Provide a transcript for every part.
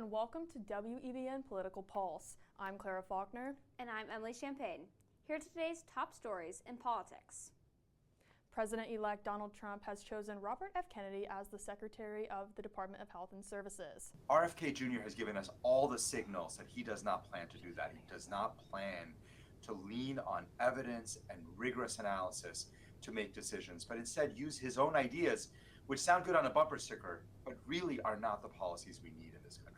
and welcome to WEBN Political Pulse. I'm Clara Faulkner. And I'm Emily Champagne. Here are today's top stories in politics. President-elect Donald Trump has chosen Robert F. Kennedy as the Secretary of the Department of Health and Services. RFK Jr. has given us all the signals that he does not plan to do that. He does not plan to lean on evidence and rigorous analysis to make decisions, but instead use his own ideas, which sound good on a bumper sticker, but really are not the policies we need in this country.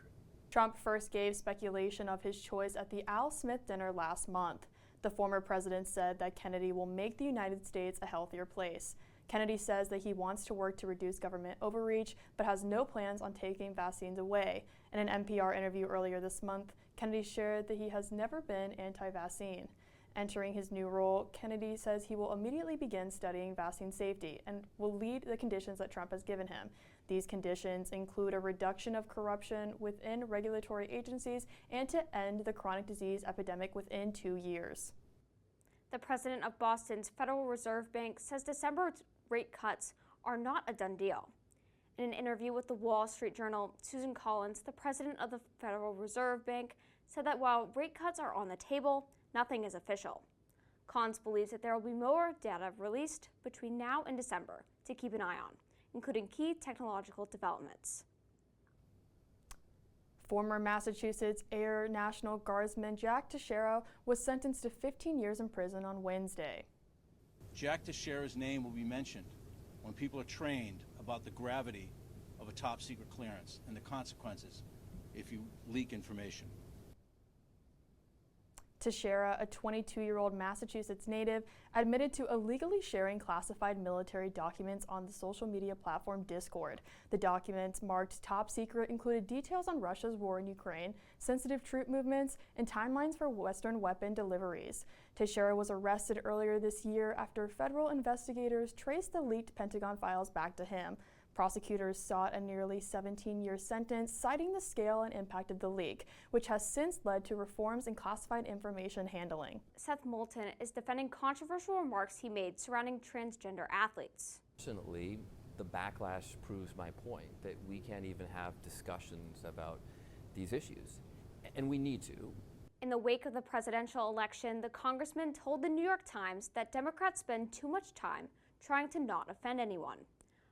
Trump first gave speculation of his choice at the Al Smith dinner last month. The former president said that Kennedy will make the United States a healthier place. Kennedy says that he wants to work to reduce government overreach, but has no plans on taking vaccines away. In an NPR interview earlier this month, Kennedy shared that he has never been anti-vaccine. Entering his new role, Kennedy says he will immediately begin studying vaccine safety and will lead the conditions that Trump has given him. These conditions include a reduction of corruption within regulatory agencies and to end the chronic disease epidemic within 2 years. The president of Boston's Federal Reserve Bank says December's rate cuts are not a done deal. In an interview with the Wall Street Journal, Susan Collins, the president of the Federal Reserve Bank, said that while rate cuts are on the table, nothing is official. Collins believes that there will be more data released between now and December to keep an eye on, including key technological developments. Former Massachusetts Air National Guardsman Jack Teixeira was sentenced to 15 years in prison on Wednesday. Jack Teixeira's name will be mentioned when people are trained about the gravity of a top secret clearance and the consequences if you leak information. Teixeira, a 22-year-old Massachusetts native, admitted to illegally sharing classified military documents on the social media platform Discord. The documents, marked top secret, included details on Russia's war in Ukraine, sensitive troop movements, and timelines for Western weapon deliveries. Teixeira was arrested earlier this year after federal investigators traced the leaked Pentagon files back to him. Prosecutors sought a nearly 17-year sentence, citing the scale and impact of the leak, which has since led to reforms in classified information handling. Seth Moulton is defending controversial remarks he made surrounding transgender athletes. Fortunately, the backlash proves my point that we can't even have discussions about these issues, and we need to. In the wake of the presidential election, the congressman told the New York Times that Democrats spend too much time trying to not offend anyone.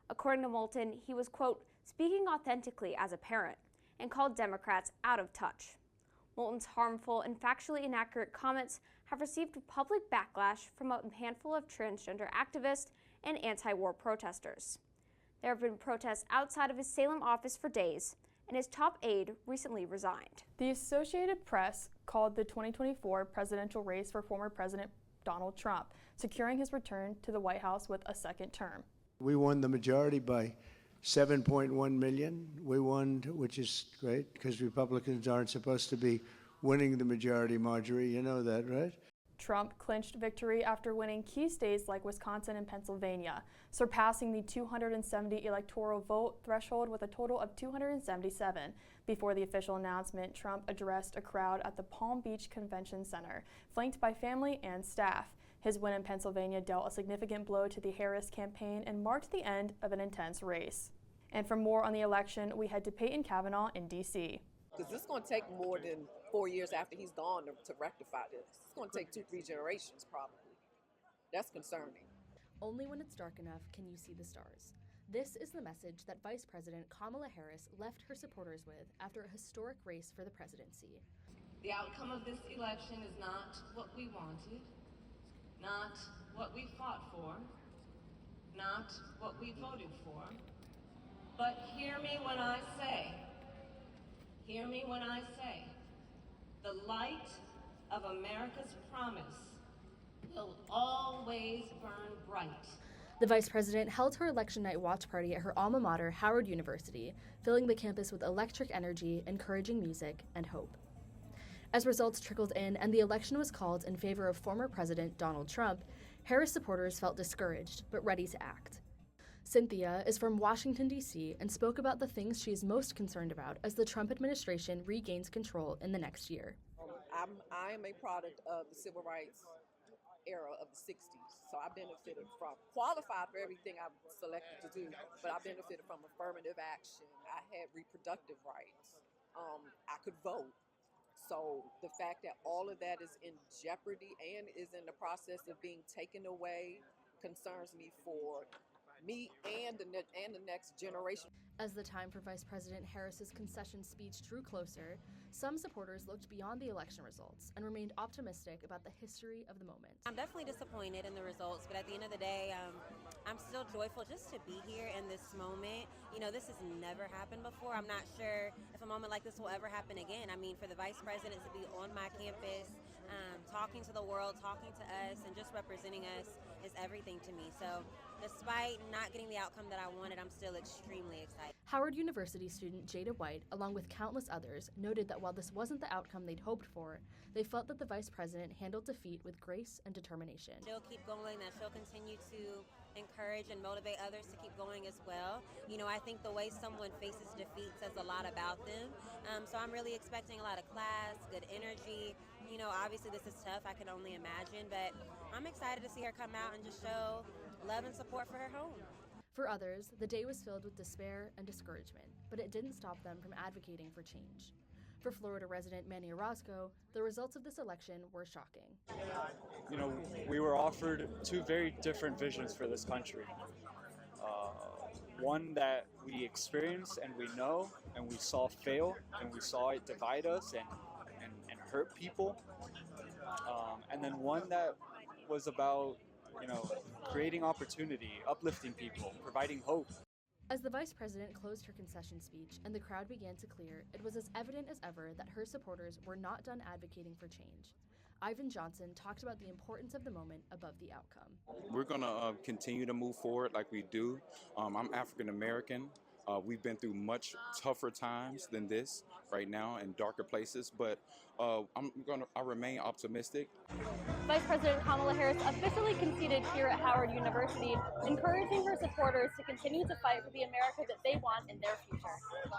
According to Moulton, he was, quote, speaking authentically as a parent, and called Democrats out of touch. Moulton's harmful and factually inaccurate comments have received public backlash from a handful of transgender activists and anti-war protesters. There have been protests outside of his Salem office for days, and his top aide recently resigned. The Associated Press called the 2024 presidential race for former President Donald Trump, securing his return to the White House with a second term. We won the majority by 7.1 million. We won, which is great, because Republicans aren't supposed to be winning the majority, Marjorie. You know that, right? Trump clinched victory after winning key states like Wisconsin and Pennsylvania, surpassing the 270 electoral vote threshold with a total of 277. Before the official announcement, Trump addressed a crowd at the Palm Beach Convention Center, flanked by family and staff. His win in Pennsylvania dealt a significant blow to the Harris campaign and marked the end of an intense race. And for more on the election, we head to Peyton Kavanaugh in D.C. Because this is going to take more than 4 years after he's gone to rectify this. It's going to take 2-3 generations probably. That's concerning. Only when it's dark enough can you see the stars. This is the message that Vice President Kamala Harris left her supporters with after a historic race for the presidency. The outcome of this election is not what we wanted, not what we fought for, not what we voted for, but hear me when I say, the light of America's promise will always burn bright. The vice president held her election night watch party at her alma mater, Howard University, filling the campus with electric energy, encouraging music, and hope. As results trickled in and the election was called in favor of former President Donald Trump, Harris supporters felt discouraged but ready to act. Cynthia is from Washington, D.C., and spoke about the things she is most concerned about as the Trump administration regains control in the next year. I am a product of the civil rights era of the 60s, so I benefited from, qualified for everything I selected to do, but I benefited from affirmative action. I had reproductive rights. I could vote. So the fact that all of that is in jeopardy and is in the process of being taken away concerns me for me and the next generation. As the time for Vice President Harris's concession speech drew closer, some supporters looked beyond the election results and remained optimistic about the history of the moment. I'm definitely disappointed in the results, but at the end of the day, I'm still joyful just to be here in this moment. You know, this has never happened before. I'm not sure if a moment like this will ever happen again. I mean, for the Vice President to be on my campus, talking to the world, talking to us, and just representing us is everything to me. So despite not getting the outcome that I wanted, I'm still extremely excited. Howard University student Jada White, along with countless others, noted that while this wasn't the outcome they'd hoped for, they felt that the Vice President handled defeat with grace and determination. She'll keep going, that she'll continue to encourage and motivate others to keep going as well. You know, I think the way someone faces defeat says a lot about them. So I'm really expecting a lot of class, good energy. You know, obviously this is tough, I can only imagine, but I'm excited to see her come out and just show love and support for her home. For others, the day was filled with despair and discouragement, but it didn't stop them from advocating for change. For Florida resident Manny Orozco, the results of this election were shocking. You know, we were offered two very different visions for this country. One that we experienced and we know and we saw fail and we saw it divide us and hurt people. And then one that was about, you know, creating opportunity, uplifting people, providing hope. As the Vice President closed her concession speech and the crowd began to clear, it was as evident as ever that her supporters were not done advocating for change. Ivan Johnson talked about the importance of the moment above the outcome. We're going to continue to move forward like we do. I'm African American. We've been through much tougher times than this right now in darker places, but I remain optimistic. Vice President Kamala Harris officially conceded here at Howard University, encouraging her supporters to continue to fight for the America that they want in their future.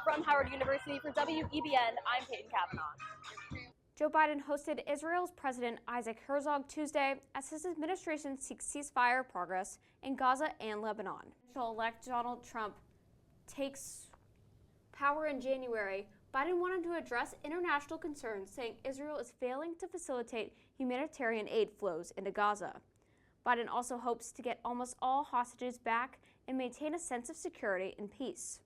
From Howard University for WEBN, I'm Peyton Kavanaugh. Joe Biden hosted Israel's President Isaac Herzog Tuesday as his administration seeks ceasefire progress in Gaza and Lebanon. Elect Donald Trump takes power in January, Biden wanted to address international concerns, saying Israel is failing to facilitate humanitarian aid flows into Gaza. Biden also hopes to get almost all hostages back and maintain a sense of security and peace.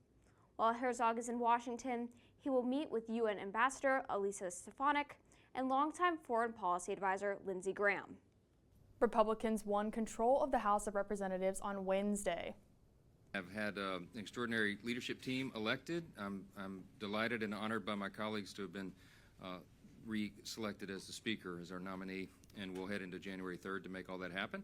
While Herzog is in Washington, he will meet with UN Ambassador Elisa Stefanik and longtime foreign policy advisor Lindsey Graham. Republicans won control of the House of Representatives on Wednesday. I've had an extraordinary leadership team elected. I'm delighted and honored by my colleagues to have been re-selected as the Speaker, as our nominee, and we'll head into January 3rd to make all that happen.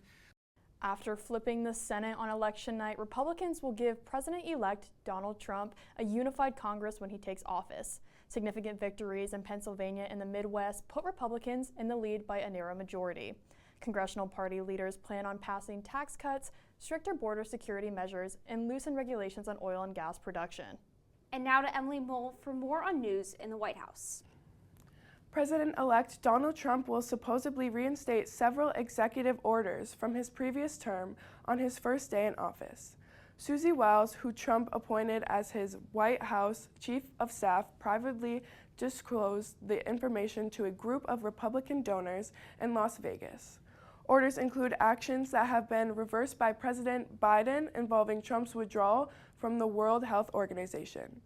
After flipping the Senate on election night, Republicans will give President-elect Donald Trump a unified Congress when he takes office. Significant victories in Pennsylvania and the Midwest put Republicans in the lead by a narrow majority. Congressional party leaders plan on passing tax cuts, stricter border security measures, and loosen regulations on oil and gas production. And now to Emily Mole for more on news in the White House. President-elect Donald Trump will supposedly reinstate several executive orders from his previous term on his first day in office. Susie Wiles, who Trump appointed as his White House Chief of Staff, privately disclosed the information to a group of Republican donors in Las Vegas. Orders include actions that have been reversed by President Biden involving Trump's withdrawal from the World Health Organization,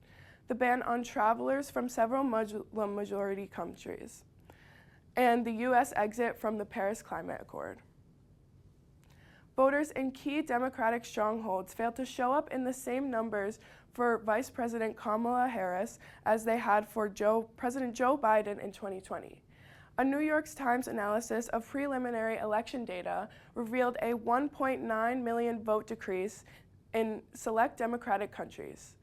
the ban on travelers from several Muslim majority countries, and the U.S. exit from the Paris Climate Accord. Voters in key Democratic strongholds failed to show up in the same numbers for Vice President Kamala Harris as they had for President Joe Biden in 2020. A New York Times analysis of preliminary election data revealed a 1.9 million vote decrease in select Democratic countries.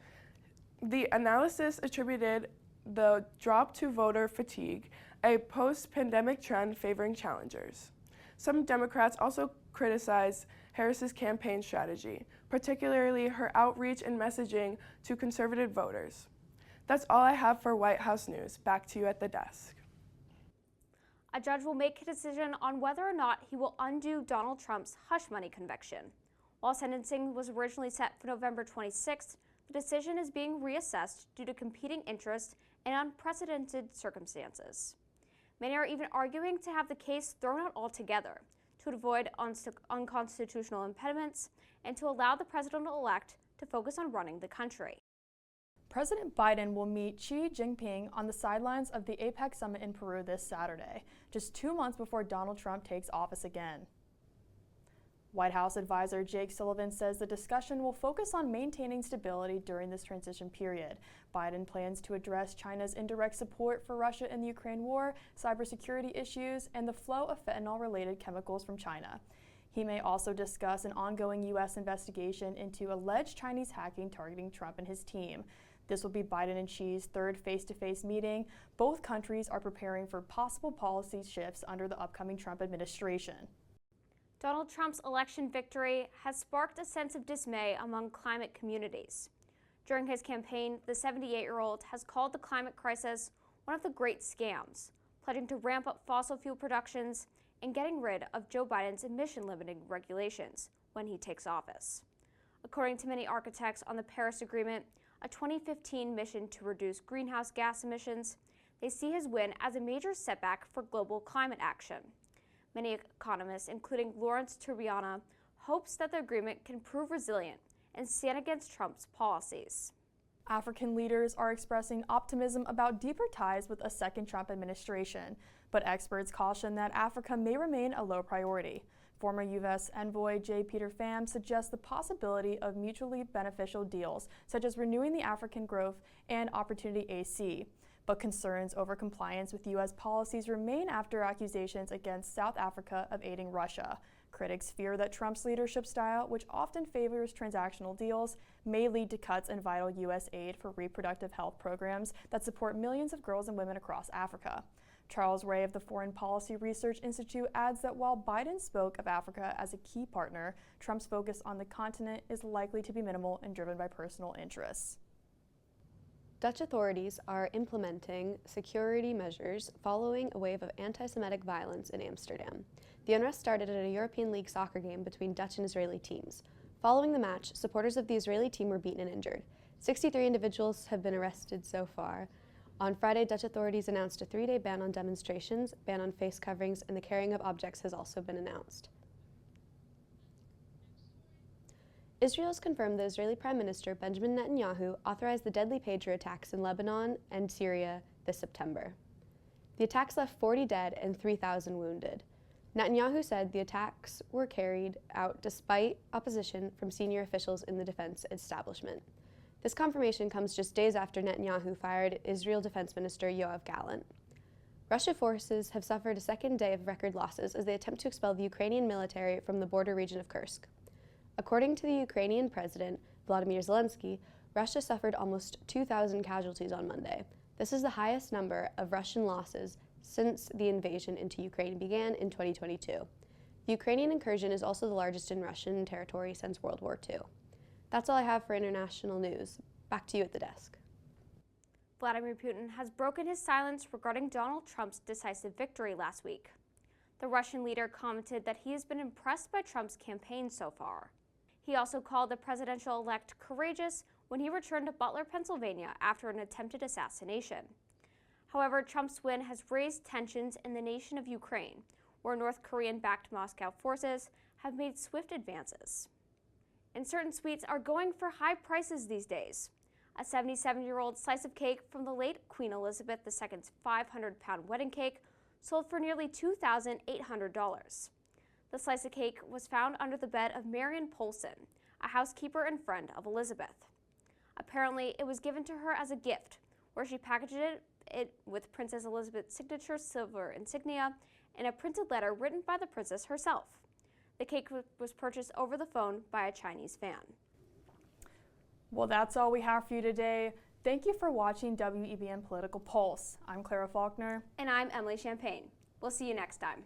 The analysis attributed the drop to voter fatigue, a post-pandemic trend favoring challengers. Some Democrats also criticized Harris's campaign strategy, particularly her outreach and messaging to conservative voters. That's all I have for White House news. Back to you at the desk. A judge will make a decision on whether or not he will undo Donald Trump's hush money conviction. While sentencing was originally set for November 26th, the decision is being reassessed due to competing interests in unprecedented circumstances. Many are even arguing to have the case thrown out altogether to avoid unconstitutional impediments and to allow the president-elect to focus on running the country. President Biden will meet Xi Jinping on the sidelines of the APEC summit in Peru this Saturday, just 2 months before Donald Trump takes office again. White House advisor Jake Sullivan says the discussion will focus on maintaining stability during this transition period. Biden plans to address China's indirect support for Russia in the Ukraine war, cybersecurity issues, and the flow of fentanyl-related chemicals from China. He may also discuss an ongoing U.S. investigation into alleged Chinese hacking targeting Trump and his team. This will be Biden and Xi's third face-to-face meeting. Both countries are preparing for possible policy shifts under the upcoming Trump administration. Donald Trump's election victory has sparked a sense of dismay among climate communities. During his campaign, the 78-year-old has called the climate crisis one of the great scams, pledging to ramp up fossil fuel productions and getting rid of Joe Biden's emission-limiting regulations when he takes office. According to many architects on the Paris Agreement, a 2015 mission to reduce greenhouse gas emissions, they see his win as a major setback for global climate action. Many economists, including Lawrence Turbiana, hopes that the agreement can prove resilient and stand against Trump's policies. African leaders are expressing optimism about deeper ties with a second Trump administration, but experts caution that Africa may remain a low priority. Former U.S. Envoy J. Peter Pham suggests the possibility of mutually beneficial deals, such as renewing the African Growth and Opportunity AC. But concerns over compliance with U.S. policies remain after accusations against South Africa of aiding Russia. Critics fear that Trump's leadership style, which often favors transactional deals, may lead to cuts in vital U.S. aid for reproductive health programs that support millions of girls and women across Africa. Charles Ray of the Foreign Policy Research Institute adds that while Biden spoke of Africa as a key partner, Trump's focus on the continent is likely to be minimal and driven by personal interests. Dutch authorities are implementing security measures following a wave of anti-Semitic violence in Amsterdam. The unrest started at a European League soccer game between Dutch and Israeli teams. Following the match, supporters of the Israeli team were beaten and injured. 63 individuals have been arrested so far. On Friday, Dutch authorities announced a 3-day ban on demonstrations, ban on face coverings, and the carrying of objects has also been announced. Israel has confirmed that Israeli Prime Minister Benjamin Netanyahu authorized the deadly pager attacks in Lebanon and Syria this September. The attacks left 40 dead and 3,000 wounded. Netanyahu said the attacks were carried out despite opposition from senior officials in the defense establishment. This confirmation comes just days after Netanyahu fired Israel Defense Minister Yoav Gallant. Russian forces have suffered a second day of record losses as they attempt to expel the Ukrainian military from the border region of Kursk. According to the Ukrainian President, Volodymyr Zelensky, Russia suffered almost 2,000 casualties on Monday. This is the highest number of Russian losses since the invasion into Ukraine began in 2022. The Ukrainian incursion is also the largest in Russian territory since World War II. That's all I have for international news. Back to you at the desk. Vladimir Putin has broken his silence regarding Donald Trump's decisive victory last week. The Russian leader commented that he has been impressed by Trump's campaign so far. He also called the presidential-elect courageous when he returned to Butler, Pennsylvania after an attempted assassination. However, Trump's win has raised tensions in the nation of Ukraine, where North Korean-backed Moscow forces have made swift advances. And certain sweets are going for high prices these days. A 77-year-old slice of cake from the late Queen Elizabeth II's 500-pound wedding cake sold for nearly $2,800. The slice of cake was found under the bed of Marion Polson, a housekeeper and friend of Elizabeth. Apparently, it was given to her as a gift, where she packaged it with Princess Elizabeth's signature silver insignia and a printed letter written by the princess herself. The cake was purchased over the phone by a Chinese fan. Well, that's all we have for you today. Thank you for watching WEBN Political Pulse. I'm Clara Faulkner. And I'm Emily Champagne. We'll see you next time.